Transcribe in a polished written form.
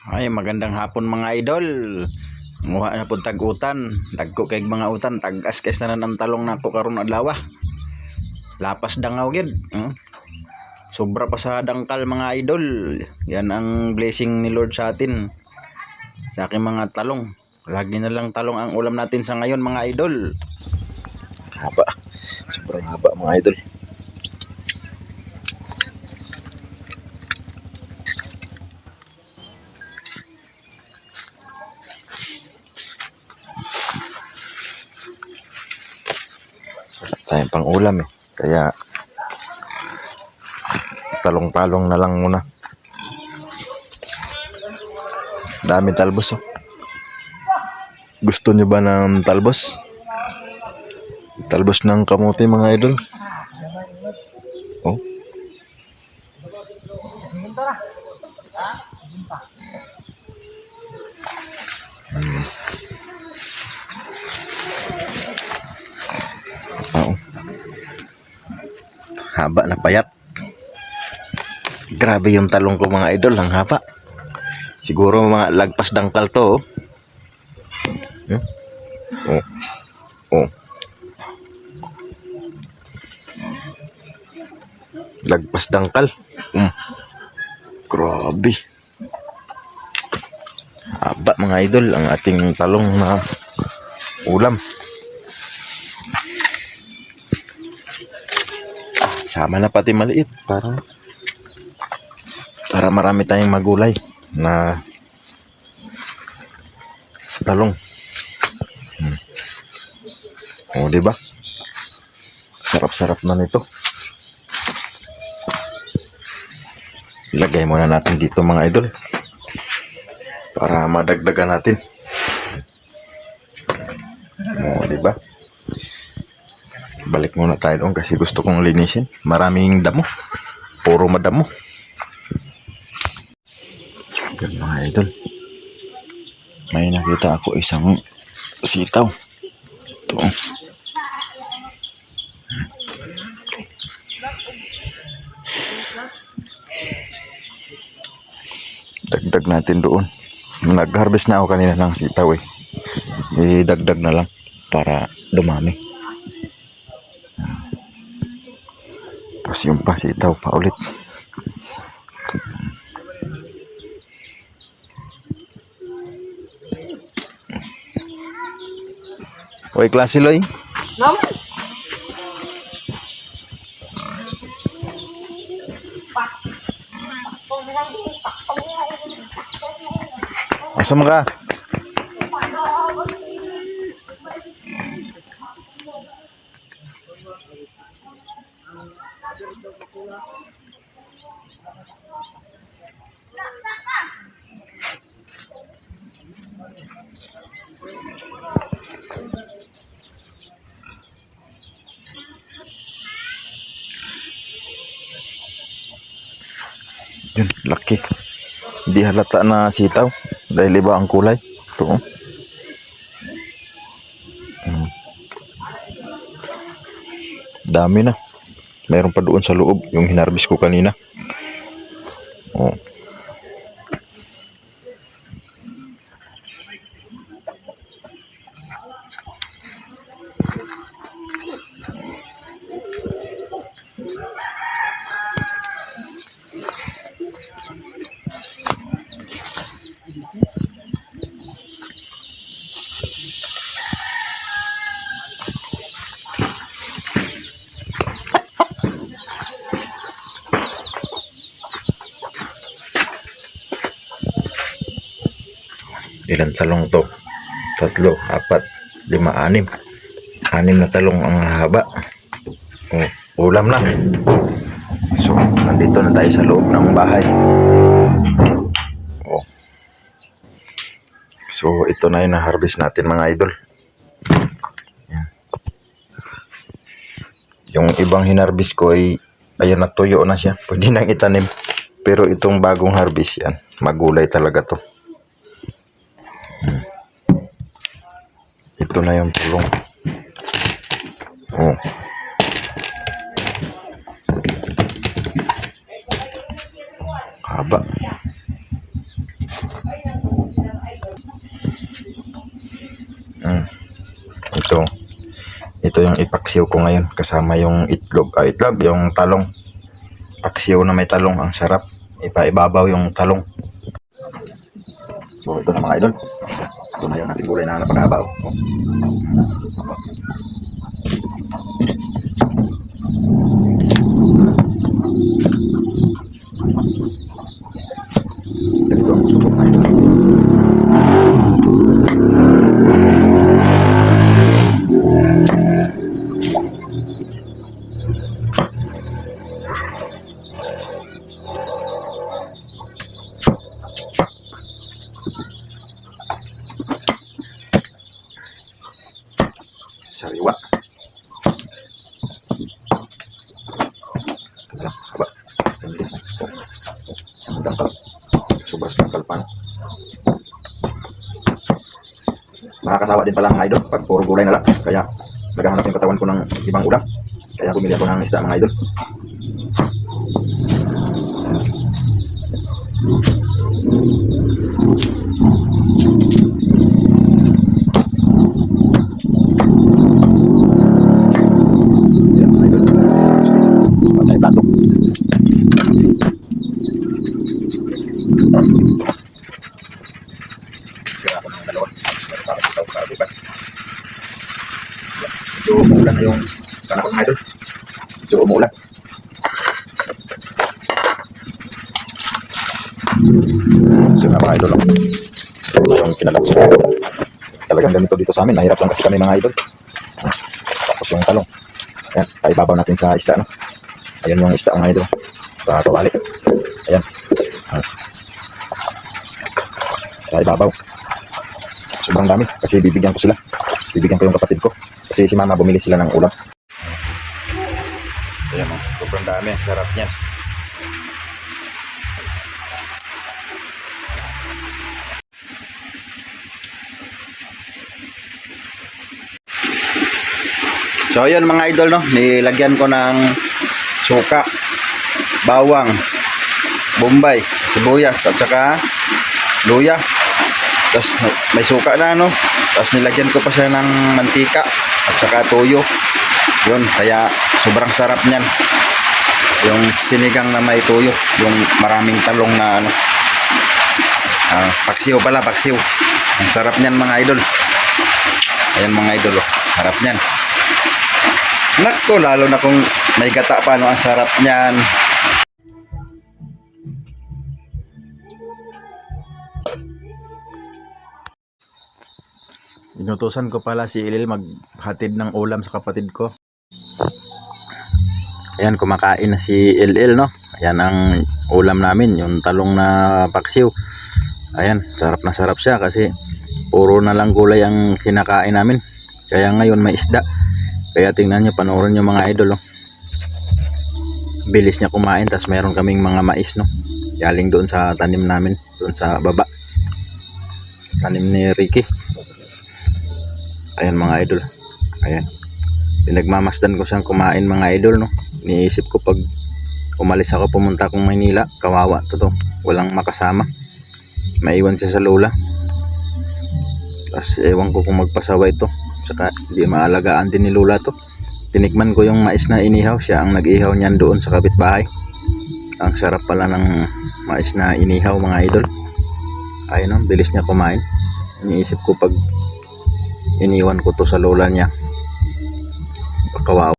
Ay, magandang hapon mga idol. Muha na pud tag-utan. Dagko kay mga utan, tag-as kay na ang talong nako karon adlaw. Lapas dangaw gid. Sobra pa sa dangkal mga idol. Yan ang blessing ni Lord sa atin. Sa aking mga talong. Lagi na lang talong ang ulam natin sa ngayon mga idol. Haba. Sobrang haba mga idol. Tayong pang ulam eh. Kaya talong-talong na lang muna. Dami talbos oh. Gusto nyo ba ng talbos? Talbos ng kamote mga idol. Oh. Oh. Haba na payat. Grabe yung talong ko mga idol, ang haba. Siguro mga lagpas dangkal to. Oh. Oh. Lagpas dangkal. Grabe. Haba mga idol ang ating talong na ulam. Sama na pati maliit para marami tayong magulay na talong. Oh, di ba? Sarap-sarap na nito. Ilagay muna natin dito mga idol para madagdagan natin. Oh, di ba? Balik muna tayo doon kasi gusto kong linisin. Maraming damo. Puro madamo. Yan mga idol. May nakita ako isang sitaw. Ito. Dagdag natin doon. Nag-harvest na ako kanina ng sitaw eh. Idagdag na lang para dumami. Tapos yung pa sitaw pa ulit. Oy, klase Loy. Asam ka? Yun, laki. Hindi halata na sitaw dahil iba ang kulay. Ito. Dami na. Mayroon pa doon sa loob yung hinarbis ko kanina. Oh. Ilang talong to? 3, 4, 5, 6. 6 na talong ang haba. Oh, ulam na. So, nandito na tayo sa loob ng bahay. Oh. So, ito na yung na-harvest natin mga idol. Yan. Yung ibang hinarvest ko ay ayun, natuyo na siya. Pwede nang itanim. Pero itong bagong harvest yan, magulay talaga to. Ito na yung tulong. Oh. Haba. Ito yung ipaksiw ko ngayon kasama yung itlog. Itlog, yung talong. Paksiw na may talong, ang sarap. Ibabaw yung talong. So ito na mga idol. Ito na yung ating gulay na napakabaw. Ito ang gusto ko mga idol. Sariwa. Haba. Isang dangkal. Sobras dangkal pa. Nakakasawa din pala mga idol pag puro gulay na lang. Kaya naghahanap yung katawan ko ng ibang ulam. Kaya bumili ako ng isda mga idol. Patay plato. Kaya ako ng dalawa. Para itaw para bukas. Medyo umulan na yung panahon mga idol. Medyo umulan. So nga mga idol. Ito yung kinalapos ko. Talagang ganito dito sa amin. Nahirap lang kasi kami mga idol. Tapos yung talong. Ayan, paibabaw natin sa isda, no? Ayan yung isda mga idol. Sa kawali. Ayan. Sa ibabaw. Sobrang dami. Kasi bibigyan ko sila. Bibigyan ko yung kapatid ko. Kasi si mama bumili sila ng ulam. Ayan, sobrang dami. Sarap niyan. So yun mga idol, no, nilagyan ko ng suka, bawang, bombay, sibuyas at saka luya. Tapos may suka na, no. Tapos nilagyan ko pa siya ng mantika at saka toyo. Yun, kaya sobrang sarap niyan. Yung sinigang na may toyo, yung maraming talong na ano. Paksiw pala, paksiw. Ang sarap niyan mga idol. Ayan mga idol, oh. Sarap niyan. Nako, lalo na kung may gata pa, no, ang sarap niyan. Inutusan ko pala si Ilil maghatid ng ulam sa kapatid ko. Ayan, kumakain na si Ilil, no. Ayan ang ulam namin, yung talong na paksiw. Ayan, sarap na sarap siya kasi puro na lang gulay ang kinakain namin. Kaya ngayon may isda. Kaya tingnan nyo, panoorin nyo mga idol, oh. Bilis niya kumain. Tas meron kaming mga mais, no, galing doon sa tanim namin, doon sa baba, tanim ni Ricky. Ayan mga idol. Ayan, pinagmamasdan ko siyang kumain mga idol, no. Niisip ko pag umalis ako, pumunta akong Maynila, kawawa to, walang makasama, maiwan siya sa lola. Tas ewan ko kung magpasawa ito, saka hindi maalagaan din ni lola to. Tinikman ko yung mais na inihaw, siya ang nag-ihaw niyan doon sa kapitbahay. Ang sarap pala ng mais na inihaw mga idol. Ayun, no, bilis niya kumain. Iniisip ko pag iniwan ko to sa lola niya, kawawa.